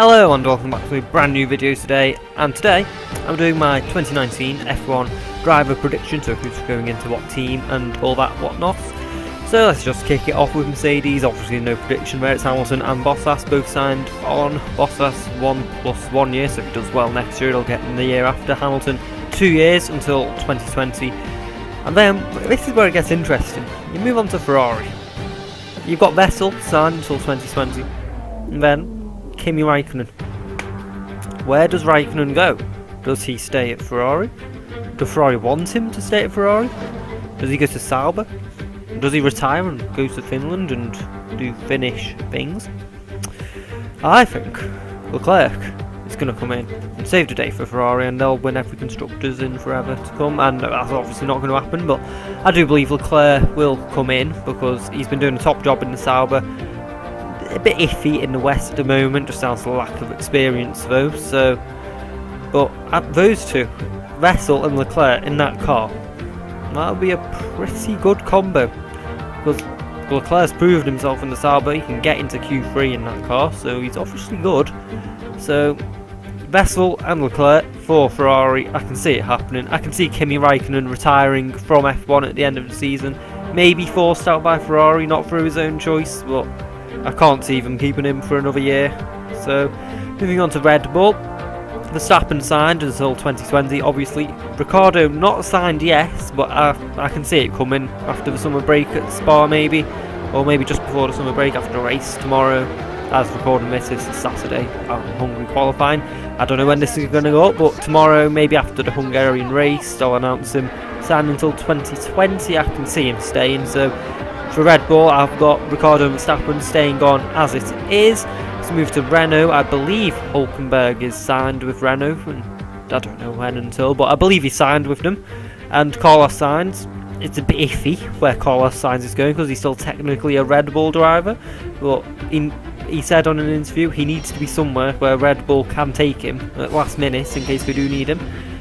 Hello and welcome back to a brand new video today, and today I'm doing my 2019 F1 driver prediction, so who's going into what team and all that whatnot. So let's just kick it off with Mercedes. Obviously no prediction there, it's Hamilton and Bottas both signed on. Bottas 1+1 year, so if he does well next year he'll get in the year after. Hamilton 2 years until 2020. And then, this is where it gets interesting, you move on to Ferrari. You've got Vettel signed until 2020, and then Kimi Raikkonen. Where does Raikkonen go? Does he stay at Ferrari? Does Ferrari want him to stay at Ferrari? Does he go to Sauber? Does he retire and go to Finland and do Finnish things? I think Leclerc is going to come in and save the day for Ferrari, and they'll win every Constructors in forever to come, and that's obviously not going to happen, but I do believe Leclerc will come in because he's been doing a top job in the Sauber. A bit iffy in the West at the moment, just down to the lack of experience though. So, but at those two, Vettel and Leclerc in that car, that'll be a pretty good combo. Because Leclerc's proved himself in the Sauber, he can get into Q3 in that car, so he's obviously good. So, Vettel and Leclerc for Ferrari, I can see it happening. I can see Kimi Raikkonen retiring from F1 at the end of the season, maybe forced out by Ferrari, not through his own choice, but I can't see them keeping him for another year. So, moving on to Red Bull. Verstappen signed until 2020, obviously. Ricciardo not signed yet, but I can see it coming after the summer break at Spa maybe. Or maybe just before the summer break after a race tomorrow. As recording this is Saturday, Hungary qualifying. I don't know when this is going to go up, but tomorrow, maybe after the Hungarian race, they'll announce him signed until 2020. I can see him staying, so for Red Bull, I've got Ricciardo and Verstappen staying on as it is. Let's move to Renault. I believe Hülkenberg is signed with Renault, and I don't know when until, but I believe he signed with them. And Carlos Sainz, it's a bit iffy where Carlos Sainz is going because he's still technically a Red Bull driver, but he said on an interview he needs to be somewhere where Red Bull can take him at last minute in case we do need him.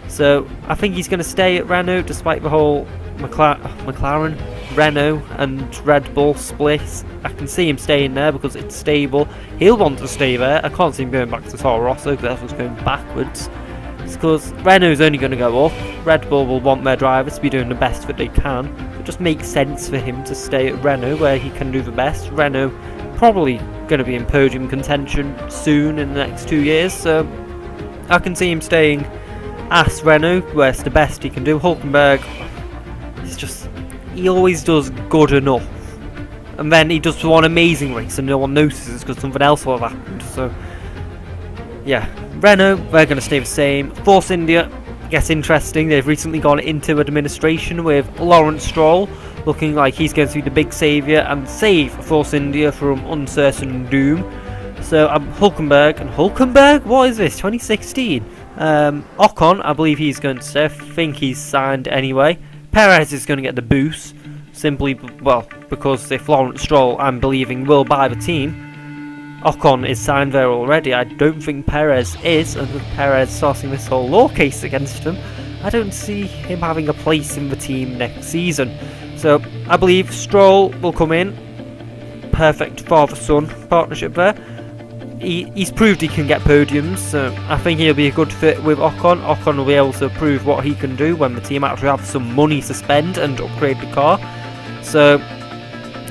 So I think he's going to stay at Renault despite the whole McLaren, Renault and Red Bull split. I can see him staying there because it's stable. He'll want to stay there. I can't see him going back to Toro Rosso because that's what's going backwards. It's because Renault's only going to go up. Red Bull will want their drivers to be doing the best that they can. It just makes sense for him to stay at Renault where he can do the best. Renault probably going to be in podium contention soon in the next 2 years, so I can see him staying at Renault where it's the best he can do. Hülkenberg, it's just, he always does good enough, and then he does one amazing race and no one notices because something else will have happened. So yeah, Renault, they're going to stay the same. Force India gets interesting. They've recently gone into administration with Lawrence Stroll, looking like he's going to be the big saviour and save Force India from uncertain doom. So Hülkenberg, what is this, 2016? Ocon, I believe he's going to stay. I think he's signed anyway. Perez is going to get the boost, simply, well, because if Lawrence Stroll, I'm believing, will buy the team, Ocon is signed there already. I don't think Perez is, and with Perez starting this whole law case against him, I don't see him having a place in the team next season. So I believe Stroll will come in. Perfect father-son partnership there. He's proved he can get podiums, so I think he'll be a good fit with Ocon. Ocon will be able to prove what he can do when the team actually have some money to spend and upgrade the car. So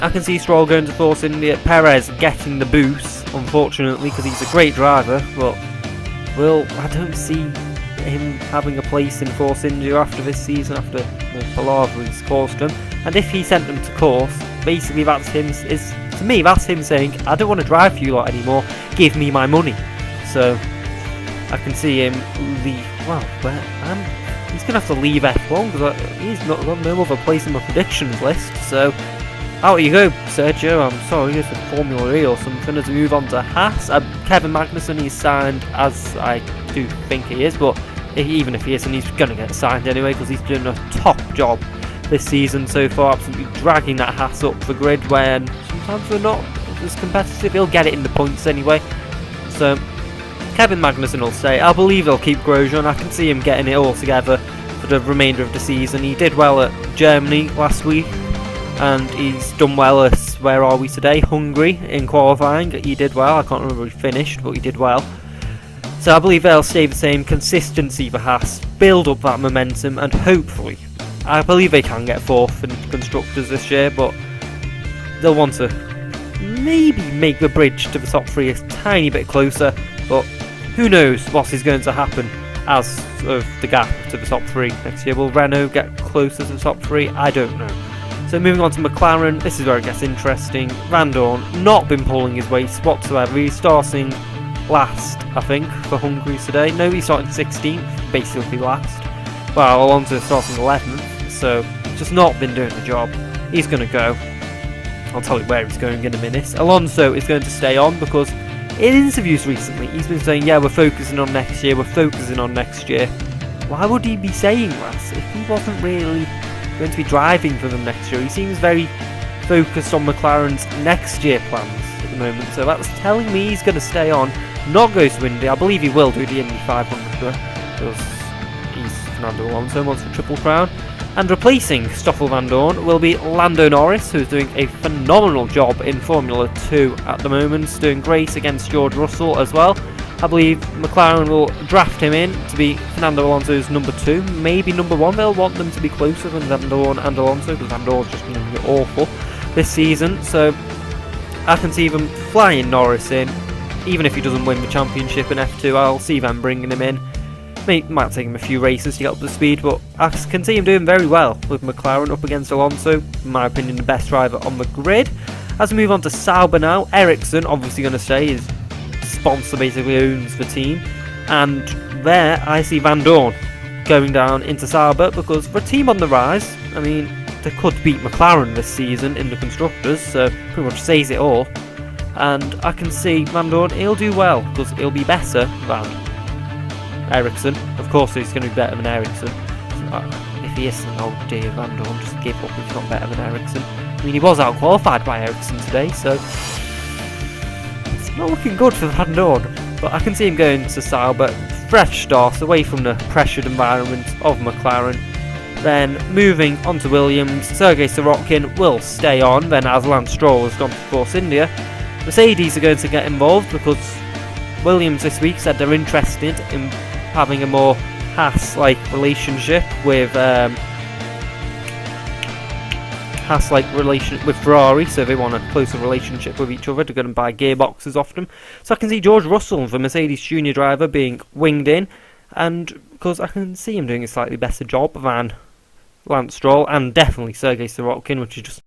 I can see Stroll going to Force India. Perez getting the boost, unfortunately, because he's a great driver, but I don't see him having a place in Force India after this season, after the palaver he's caused him. And if he sent them to course, basically that's him, to me that's him saying, I don't want to drive for you lot anymore, give me my money. So I can see him leave. Well, he's going to have to leave F1 because he's not got no other place in my predictions list. So out you go, Sergio. I'm sorry, it's a Formula E or something. As we move on to Haas, Kevin Magnussen, he's signed, as I do think he is, but even if he isn't, he's going to get signed anyway because he's doing a top job this season so far, absolutely dragging that Haas up the grid when sometimes they're not as competitive. He'll get it in the points anyway. So Kevin Magnussen will stay. I believe they'll keep Grosjean. I can see him getting it all together for the remainder of the season. He did well at Germany last week. and he's done well at, where are we today? Hungary in qualifying. He did well. I can't remember if he finished, but he did well. So I believe they'll stay the same. Consistency for Haas, build up that momentum, and hopefully, I believe they can get 4th in constructors this year, but they'll want to maybe make the bridge to the top 3 a tiny bit closer, but who knows what is going to happen as of the gap to the top 3 next year. Will Renault get closer to the top 3? I don't know. So moving on to McLaren, this is where it gets interesting. Van Dorn not been pulling his weight whatsoever. He's starting last, I think, for Hungary today. No, he's starting 16th, basically last. Well, Alonso starting 11th, so just not been doing the job. He's going to go. I'll tell you where he's going in a minute. Alonso is going to stay on because in interviews recently he's been saying, yeah, we're focusing on next year, we're focusing on next year. Why would he be saying that if he wasn't really going to be driving for them next year? He seems very focused on McLaren's next year plans at the moment, so that's telling me he's going to stay on, not go to Indy. I believe he will do the Indy 500 because he's Fernando Alonso, wants the Triple Crown. And replacing Stoffel Van Dorn will be Lando Norris, who's doing a phenomenal job in Formula 2 at the moment, doing great against George Russell as well. I believe McLaren will draft him in to be Fernando Alonso's number 2, maybe number 1. They'll want them to be closer than Van Dorn and Alonso, because Van Dorn's just been awful this season. So I can see them flying Norris in, even if he doesn't win the championship in F2. I'll see them bringing him in. Might take him a few races to get up to speed, but I can see him doing very well with McLaren up against Alonso. In my opinion, the best driver on the grid. As we move on to Sauber now, Ericsson obviously going to stay. His sponsor basically owns the team, and there I see Van Dorn going down into Sauber because for a team on the rise, I mean, they could beat McLaren this season in the constructors, so pretty much says it all. And I can see Van Dorn, he'll do well because he'll be better than Ericsson. Of course he's going to be better than Ericsson. If he isn't, oh dear, Van Dorn, just give up if he's not better than Ericsson. I mean, he was out-qualified by Ericsson today, so it's not looking good for Van Dorn. But I can see him going to Sauber, fresh start, away from the pressured environment of McLaren. Then moving on to Williams, Sergei Sorokin will stay on, then as Lance Stroll has gone to Force India. Mercedes are going to get involved because Williams this week said they're interested in having a more Haas-like relationship with with Ferrari, so they want a closer relationship with each other. They're going to buy gearboxes off them. So I can see George Russell, the Mercedes junior driver, being winged in, and because I can see him doing a slightly better job than Lance Stroll and definitely Sergei Sorokin, which is just